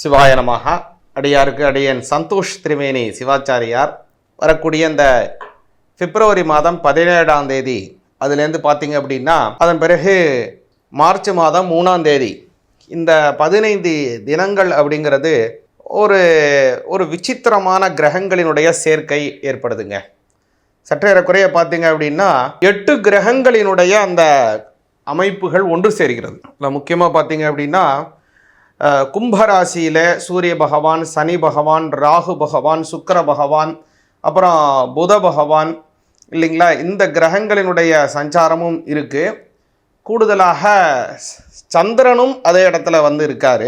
சிவாய நமஹ. அடியாருக்கு அடியன் சந்தோஷ் திரிவேணி சிவாச்சாரியார். வரக்கூடிய இந்த பிப்ரவரி மாதம் 17ஆம் தேதி அதுலேருந்து பார்த்தீங்க அப்படின்னா அதன் பிறகு மார்ச் மாதம் 3ஆம் தேதி இந்த 15 தினங்கள் அப்படிங்கிறது ஒரு ஒரு விசித்திரமான கிரகங்களினுடைய சேர்க்கை ஏற்படுதுங்க. சற்றேறக்குறைய பார்த்தீங்க அப்படின்னா 8 கிரகங்களினுடைய அந்த அமைப்புகள் ஒன்று சேர்கிறது. இல்லை முக்கியமாக பார்த்தீங்க அப்படின்னா கும்பராசியில் சூரிய பகவான், சனி பகவான், ராகு பகவான், சுக்கிர பகவான், அப்புறம் புத பகவான் இல்லைங்களா, இந்த கிரகங்களினுடைய சஞ்சாரமும் இருக்குது. கூடுதலாக சந்திரனும் அதே இடத்துல வந்து இருக்கார்.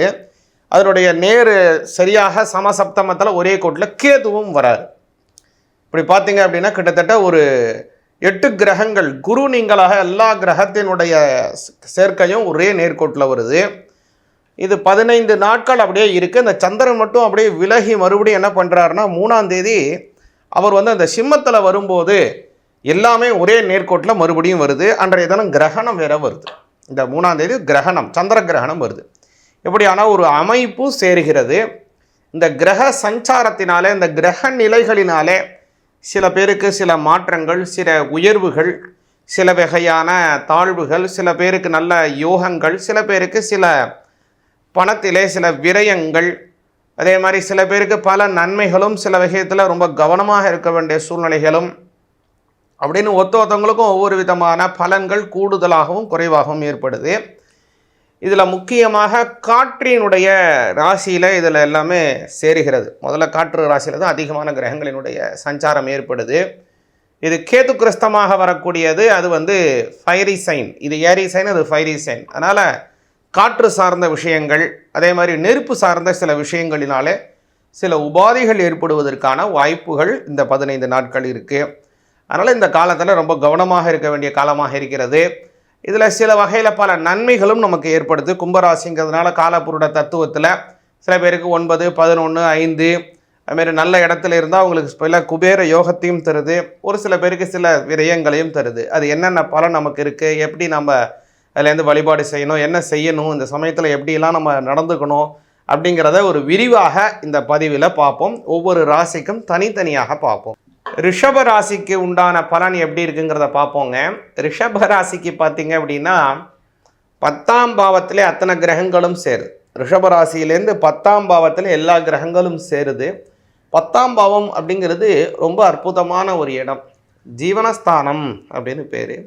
அதனுடைய நேர் சரியாக சமசப்தமத்தில் ஒரே கோட்டில் கேதுவும் வராரு. இப்படி பார்த்தீங்க அப்படின்னா கிட்டத்தட்ட ஒரு 8 கிரகங்கள் குரு நீங்களாக எல்லா கிரகத்தினுடைய சேர்க்கையும் ஒரே நேர்கோட்டில் வருது. இது 15 நாட்கள் அப்படியே இருக்குது. இந்த சந்திரன் மட்டும் அப்படியே விலகி மறுபடியும் என்ன பண்ணுறாருன்னா 3ஆம் தேதி அவர் வந்து அந்த சிம்மத்தில் வரும்போது எல்லாமே ஒரே நேர்கோட்டில் மறுபடியும் வருது. அன்றைய தினம் கிரகணம் வேற வருது. இந்த 3ஆம் தேதி கிரகணம், சந்திர கிரகணம் வருது. எப்படியான ஒரு அமைப்பு சேருகிறது. இந்த கிரக சஞ்சாரத்தினாலே, இந்த கிரக நிலைகளினாலே சில பேருக்கு சில மாற்றங்கள், சில உயர்வுகள், சில வகையான தாழ்வுகள், சில பேருக்கு நல்ல யோகங்கள், சில பேருக்கு சில பணத்திலே சில விரயங்கள், அதே மாதிரி சில பேருக்கு பல நன்மைகளும், சில விஷயத்தில் ரொம்ப கவனமாக இருக்க வேண்டிய சூழ்நிலைகளும் அப்படின்னு ஒருத்தவங்களுக்கும் ஒவ்வொரு விதமான பலன்கள் கூடுதலாகவும் குறைவாகவும் ஏற்படுது. இதில் முக்கியமாக காற்றினுடைய ராசியில் இதில் எல்லாமே சேருகிறது. முதல்ல காற்று ராசியில் தான் அதிகமான கிரகங்களினுடைய சஞ்சாரம் ஏற்படுது. இது கேது கிரஸ்தமாக வரக்கூடியது. அது வந்து ஃபைரி சைன், இது ஏரி சைன், அது ஃபைரி சைன். அதனால் காற்று சார்ந்த விஷயங்கள், அதே மாதிரி நெருப்பு சார்ந்த சில விஷயங்களினாலே சில உபாதைகள் ஏற்படுவதற்கான வாய்ப்புகள் இந்த 15 நாட்கள் இருக்குது. அதனால் இந்த காலத்தில் ரொம்ப கவனமாக இருக்க வேண்டிய காலமாக இருக்கிறது. இதில் சில வகையில் பல நன்மைகளும் நமக்கு ஏற்படுது. கும்பராசிங்கிறதுனால காலப்புருட தத்துவத்தில் சில பேருக்கு 9, 11, 5 அதுமாரி நல்ல இடத்துல இருந்தால் அவங்களுக்கு சில குபேர யோகத்தையும் தருது. ஒரு சில பேருக்கு சில விரயங்களையும் தருது. அது என்னென்ன பலன் நமக்கு இருக்குது, எப்படி நம்ம அதுலேருந்து வழிபாடு செய்யணும், என்ன செய்யணும், இந்த சமயத்தில் எப்படிலாம் நம்ம நடந்துக்கணும் அப்படிங்கிறத ஒரு விரிவாக இந்த பதிவில் பார்ப்போம். ஒவ்வொரு ராசிக்கும் தனித்தனியாக பார்ப்போம். ரிஷப ராசிக்கு உண்டான பலன் எப்படி இருக்குங்கிறத பார்ப்போங்க. ரிஷப ராசிக்கு பார்த்தீங்க அப்படின்னா 10ஆம் பாவத்திலே அத்தனை கிரகங்களும் சேருது. ரிஷப ராசியிலேருந்து 10ஆம் பாவத்தில் எல்லா கிரகங்களும் சேருது. 10ஆம் பாவம் அப்படிங்கிறது ரொம்ப அற்புதமான ஒரு இடம், ஜீவனஸ்தானம் அப்படின்னு பேர்.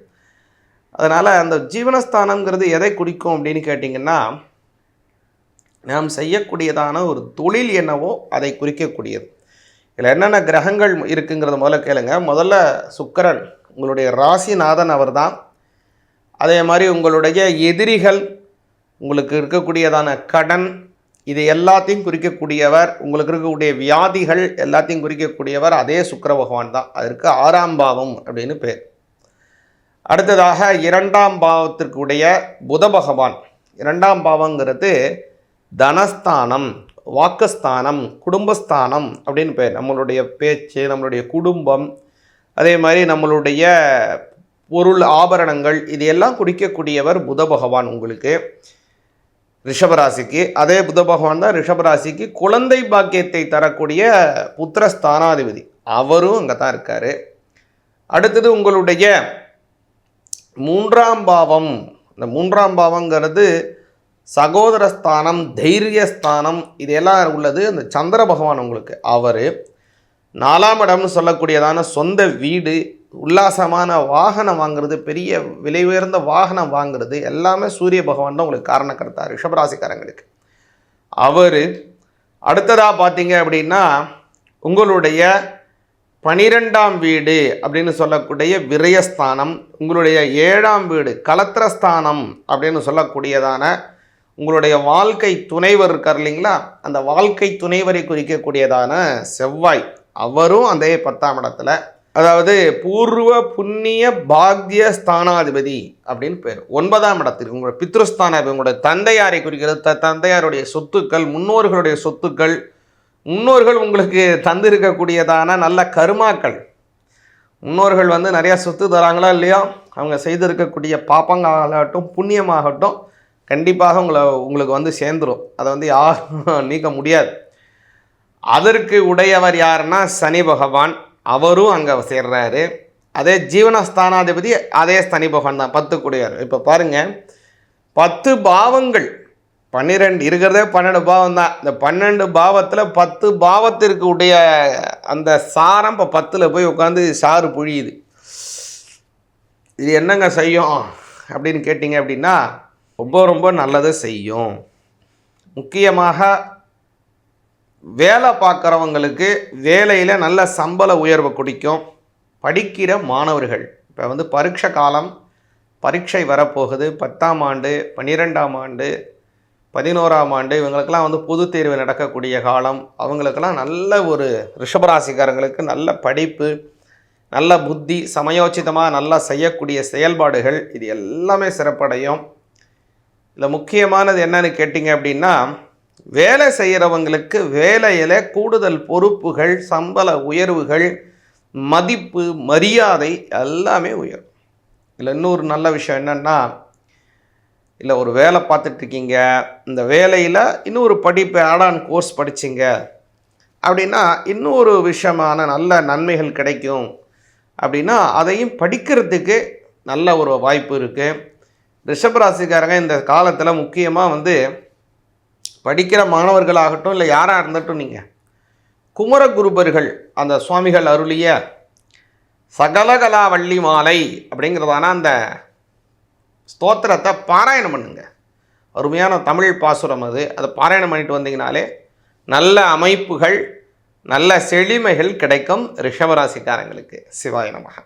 அதனால் அந்த ஜீவனஸ்தானங்கிறது எதை குறிக்கும் அப்படின்னு கேட்டிங்கன்னா, நாம் செய்யக்கூடியதான ஒரு தொழில் என்னவோ அதை குறிக்கக்கூடியது. இதில் என்னென்ன கிரகங்கள் இருக்குங்கிறத முதல்ல கேளுங்க. முதல்ல சுக்கிரன், உங்களுடைய ராசிநாதன் அவர் தான். அதே மாதிரி உங்களுடைய எதிரிகள், உங்களுக்கு இருக்கக்கூடியதான கடன், இது எல்லாத்தையும் குறிக்கக்கூடியவர். உங்களுக்கு இருக்கக்கூடிய வியாதிகள் எல்லாத்தையும் குறிக்கக்கூடியவர் அதே சுக்கிர பகவான் தான். அதற்கு 6ஆம் பாவம் அப்படின்னு பேர். அடுத்ததாக 2ஆம் பாவத்திற்குடைய புத பகவான். 2ஆம் பாவங்கிறது தனஸ்தானம், வாக்குஸ்தானம், குடும்பஸ்தானம் அப்படின்னு பேர். நம்மளுடைய பேச்சு, நம்மளுடைய குடும்பம், அதே மாதிரி நம்மளுடைய பொருள் ஆபரணங்கள், இது எல்லாம் குறிக்கக்கூடியவர் புத பகவான் உங்களுக்கு ரிஷபராசிக்கு. அதே புத பகவான் தான் ரிஷபராசிக்கு குழந்தை பாக்கியத்தை தரக்கூடிய புத்திரஸ்தானாதிபதி, அவரும் அங்கே தான் இருக்கார். அடுத்தது உங்களுடைய 3ஆம் பாவம். இந்த 3ஆம் பாவங்கிறது சகோதரஸ்தானம், தைரியஸ்தானம், இதெல்லாம் உள்ளது அந்த சந்திர பகவான் உங்களுக்கு. அவர் 4ஆம் இடம்னு சொல்லக்கூடியதான சொந்த வீடு, உல்லாசமான வாகனம் வாங்குறது, பெரிய விலை உயர்ந்த வாகனம் வாங்குறது எல்லாமே சூரிய பகவான் தான் உங்களுக்கு காரணக்கர்த்தா ரிஷபராசிக்காரங்களுக்கு. அவர் அடுத்ததாக பார்த்தீங்க அப்படின்னா உங்களுடைய 12ஆம் வீடு அப்படின்னு சொல்லக்கூடிய விரயஸ்தானம், உங்களுடைய 7ஆம் வீடு கலத்திரஸ்தானம் அப்படின்னு சொல்லக்கூடியதான உங்களுடைய வாழ்க்கை துணைவர் இருக்கார் இல்லைங்களா, அந்த வாழ்க்கை துணைவரை குறிக்கக்கூடியதான செவ்வாய், அவரும் அதே 10ஆம் இடத்துல, அதாவது பூர்வ புண்ணிய பாக்ய ஸ்தானாதிபதி அப்படின்னு பேர். 9ஆம் இடத்திற்கு உங்களோட பித்ருஸ்தான, உங்களுடைய தந்தையாரை குறிக்கிறது. தந்தையாருடைய சொத்துக்கள், முன்னோர்களுடைய சொத்துக்கள், முன்னோர்கள் உங்களுக்கு தந்திருக்கக்கூடியதான நல்ல கருமாக்கள், முன்னோர்கள் நிறையா சொத்து தராங்களா இல்லையா, அவங்க செய்திருக்கக்கூடிய பாப்பங்களாகட்டும் புண்ணியமாகட்டும் கண்டிப்பாக உங்களுக்கு வந்து சேர்ந்துடும். அதை வந்து யாரும் நீக்க முடியாது. அதற்கு உடையவர் யாருன்னா சனி பகவான். அவரும் அங்கே சேர்றாரு. அதே ஜீவனஸ்தானாதிபதி அதே சனி பகவான் தான், 10 கூடியார். இப்போ பாருங்கள், 10 பாவங்கள், 12 இருக்கிறதே 12 பாவம் தான். இந்த 12 பாவத்தில் 10 பாவத்திற்கு உடைய அந்த சாரம் இப்போ 10ல் போய் உட்காந்து சாறு புழியுது. இது என்னங்க செய்யும் அப்படின்னு கேட்டிங்க அப்படின்னா, ரொம்ப ரொம்ப நல்லது செய்யும். முக்கியமாக வேலை பார்க்குறவங்களுக்கு வேலையில் நல்ல சம்பள உயர்வு கொடுக்கும். படிக்கிற மாணவர்கள், இப்போ வந்து பரீட்சை காலம், பரீட்சை வரப்போகுது, 10ஆம் ஆண்டு, 12ஆம் ஆண்டு, 11ஆம் ஆண்டு, இவங்களுக்கெல்லாம் வந்து பொது தேர்வு நடக்கக்கூடிய காலம். அவங்களுக்கெல்லாம் நல்ல ஒரு ரிஷபராசிக்காரங்களுக்கு நல்ல படிப்பு, நல்ல புத்தி, சமயோச்சிதமாக நல்லா செய்யக்கூடிய செயல்பாடுகள், இது எல்லாமே சிறப்படையும். இதில் முக்கியமானது என்னன்னு கேட்டிங்க அப்படின்னா, வேலை செய்கிறவங்களுக்கு வேலையில் கூடுதல் பொறுப்புகள், சம்பள உயர்வுகள், மதிப்பு, மரியாதை எல்லாமே உயரும். இதில் இன்னொரு நல்ல விஷயம் என்னென்னா, இல்லை ஒரு வேலை பார்த்துட்ருக்கீங்க, இந்த வேலையில் இன்னொரு படிப்பு ஆட் ஆன் கோர்ஸ் படிச்சிங்க அப்படின்னா இன்னொரு விஷயமான நல்ல நன்மைகள் கிடைக்கும். அப்படின்னா அதையும் படிக்கிறதுக்கு நல்ல ஒரு வாய்ப்பு இருக்குது. ரிஷபராசிக்காரங்க இந்த காலத்தில் முக்கியமாக வந்து படிக்கிற மாணவர்களாகட்டும், இல்லை யாராக இருந்தட்டும், நீங்கள் குமரகுருபர்கள் அந்த சுவாமிகள் அருளிய சகலகலா வள்ளி மாலை அப்படிங்கிறதான அந்த ஸ்தோத்திரத்தை பாராயணம் பண்ணுங்க. அருமையான தமிழ் பாசுரம் அது. அதை பாராயணம் பண்ணிட்டு வந்தீங்கனாலே நல்ல அமைப்புகள், நல்ல செழுமைகள் கிடைக்கும் ரிஷபராசிக்காரங்களுக்கு. சிவாய நமக.